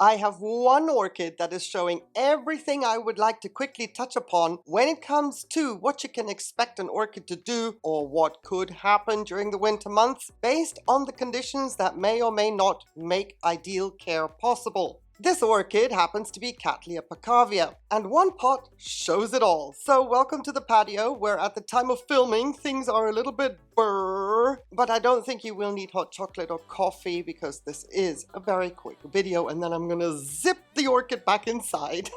I have one orchid that is showing everything I would like to quickly touch upon when it comes to what you can expect an orchid to do or what could happen during the winter months based on the conditions that may or may not make ideal care possible. This orchid happens to be Cattleya pacavia, and one pot shows it all. So welcome to the patio, where at the time of filming things are a little bit brr, but I don't think you will need hot chocolate or coffee because this is a very quick video, and then I'm gonna zip the orchid back inside.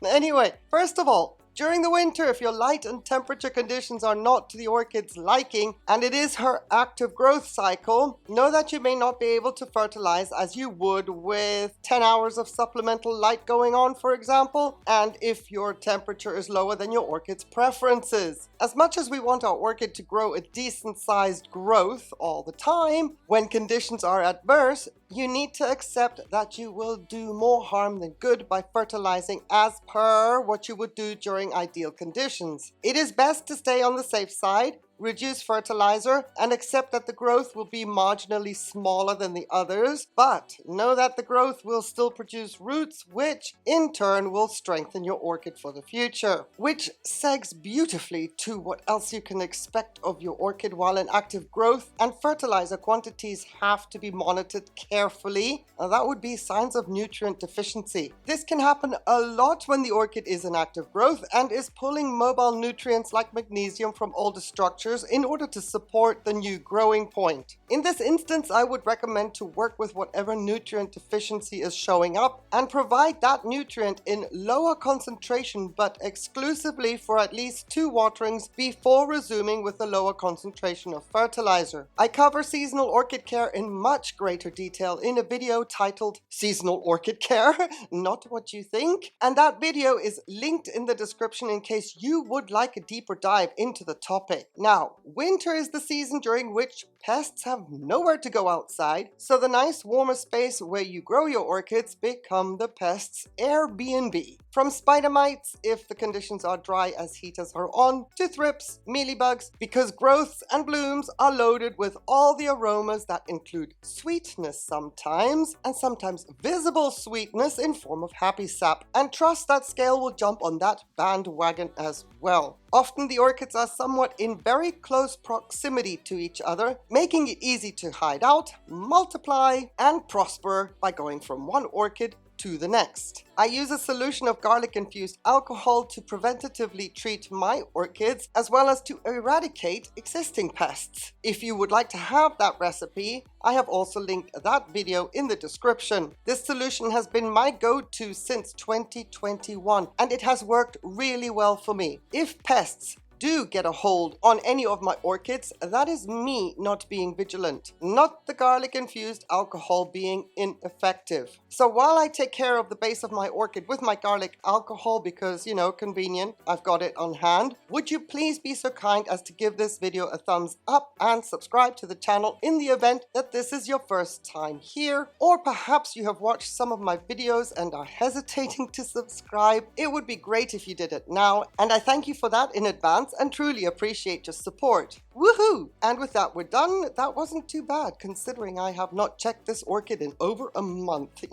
Anyway, first of all, during the winter, if your light and temperature conditions are not to the orchid's liking and it is her active growth cycle, know that you may not be able to fertilize as you would with 10 hours of supplemental light going on, for example, and if your temperature is lower than your orchid's preferences. As much as we want our orchid to grow a decent sized growth all the time, when conditions are adverse, you need to accept that you will do more harm than good by fertilizing as per what you would do during ideal conditions. It is best to stay on the safe side, reduce fertilizer, and accept that the growth will be marginally smaller than the others, but know that the growth will still produce roots, which in turn will strengthen your orchid for the future. Which segs beautifully to what else you can expect of your orchid while in active growth, and fertilizer quantities have to be monitored carefully. That would be signs of nutrient deficiency. This can happen a lot when the orchid is in active growth and is pulling mobile nutrients like magnesium from older structures in order to support the new growing point. In this instance, I would recommend to work with whatever nutrient deficiency is showing up and provide that nutrient in lower concentration but exclusively for at least 2 waterings before resuming with the lower concentration of fertilizer. I cover seasonal orchid care in much greater detail in a video titled Seasonal Orchid Care, Not What You Think, and that video is linked in the description in case you would like a deeper dive into the topic. Now, winter is the season during which pests have nowhere to go outside, so the nice warmer space where you grow your orchids become the pest's Airbnb. From spider mites, if the conditions are dry as heaters are on, to thrips, mealybugs, because growths and blooms are loaded with all the aromas that include sweetness sometimes, and sometimes visible sweetness in form of happy sap, and trust that scale will jump on that bandwagon as well. Often the orchids are somewhat in very close proximity to each other, making it easy to hide out, multiply, and prosper by going from one orchid to the next. I use a solution of garlic-infused alcohol to preventatively treat my orchids as well as to eradicate existing pests. If you would like to have that recipe, I have also linked that video in the description. This solution has been my go-to since 2021 and it has worked really well for me. If pests do get a hold on any of my orchids, that is me not being vigilant, not the garlic-infused alcohol being ineffective. So while I take care of the base of my orchid with my garlic alcohol because, you know, convenient, I've got it on hand, would you please be so kind as to give this video a thumbs up and subscribe to the channel in the event that this is your first time here, or perhaps you have watched some of my videos and are hesitating to subscribe. It would be great if you did it now, and I thank you for that in advance and truly appreciate your support. Woohoo! And with that, we're done. That wasn't too bad considering I have not checked this orchid in over a month.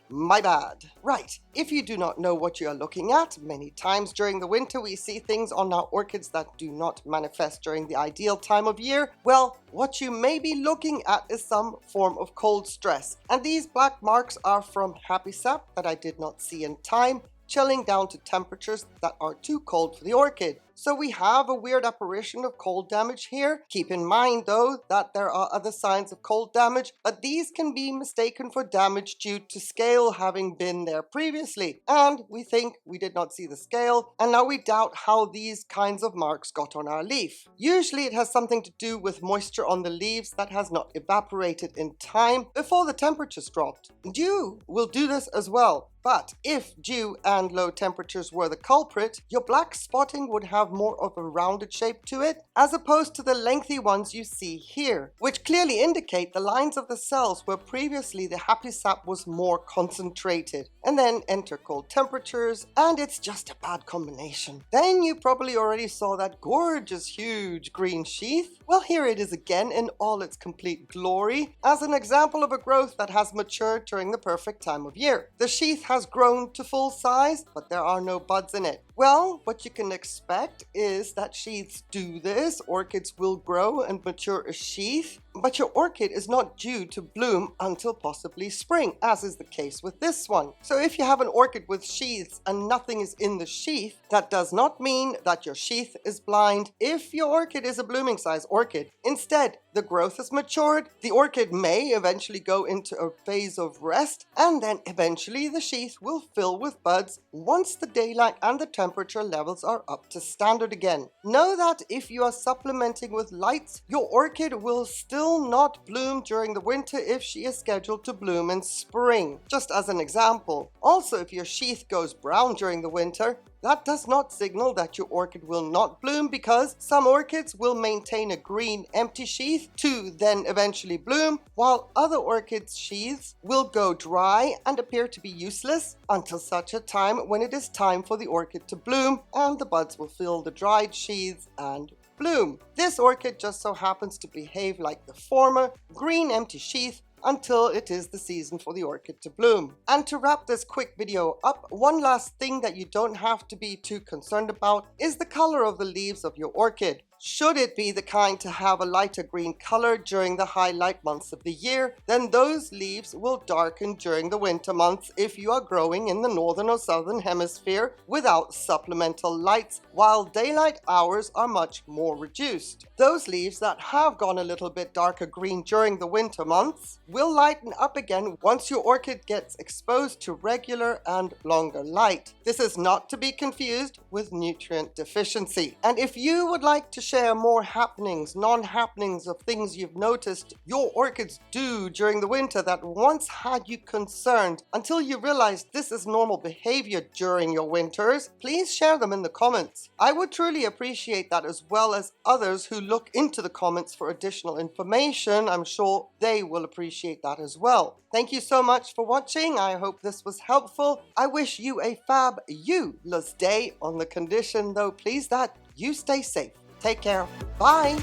My bad. Right, if you do not know what you are looking at, many times during the winter we see things on our orchids that do not manifest during the ideal time of year. Well, what you may be looking at is some form of cold stress. And these black marks are from happy sap that I did not see in time, chilling down to temperatures that are too cold for the orchid. So we have a weird apparition of cold damage here. Keep in mind though that there are other signs of cold damage, but these can be mistaken for damage due to scale having been there previously. And we think we did not see the scale, and now we doubt how these kinds of marks got on our leaf. Usually it has something to do with moisture on the leaves that has not evaporated in time before the temperatures dropped. Dew will do this as well. But if dew and low temperatures were the culprit, your black spotting would have have more of a rounded shape to it, as opposed to the lengthy ones you see here, which clearly indicate the lines of the cells where previously the happy sap was more concentrated. And then enter cold temperatures, and it's just a bad combination. Then you probably already saw that gorgeous huge green sheath. Well, here it is again in all its complete glory, as an example of a growth that has matured during the perfect time of year. The sheath has grown to full size, but there are no buds in it. Well, what you can expect is that sheaths do this. Orchids will grow and mature a sheath, but your orchid is not due to bloom until possibly spring, as is the case with this one. So if you have an orchid with sheaths and nothing is in the sheath, that does not mean that your sheath is blind if your orchid is a blooming size orchid. Instead, the growth has matured, the orchid may eventually go into a phase of rest, and then eventually the sheath will fill with buds once the daylight and the temperature levels are up to standard again. Know that if you are supplementing with lights, your orchid will still not bloom during the winter if she is scheduled to bloom in spring, just as an example. Also, if your sheath goes brown during the winter, that does not signal that your orchid will not bloom, because some orchids will maintain a green empty sheath to then eventually bloom, while other orchids' sheaths will go dry and appear to be useless until such a time when it is time for the orchid to bloom, and the buds will fill the dried sheaths and bloom. This orchid just so happens to behave like the former green empty sheath until it is the season for the orchid to bloom. And to wrap this quick video up, one last thing that you don't have to be too concerned about is the color of the leaves of your orchid. Should it be the kind to have a lighter green color during the highlight months of the year, then those leaves will darken during the winter months if you are growing in the northern or southern hemisphere without supplemental lights, while daylight hours are much more reduced. Those leaves that have gone a little bit darker green during the winter months will lighten up again once your orchid gets exposed to regular and longer light. This is not to be confused with nutrient deficiency. And if you would like to share more happenings, non-happenings of things you've noticed your orchids do during the winter that once had you concerned until you realized this is normal behavior during your winters, please share them in the comments. I would truly appreciate that, as well as others who look into the comments for additional information. I'm sure they will appreciate that as well. Thank you so much for watching. I hope this was helpful. I wish you a fabulous day, on the condition though please that you stay safe. Take care. Bye.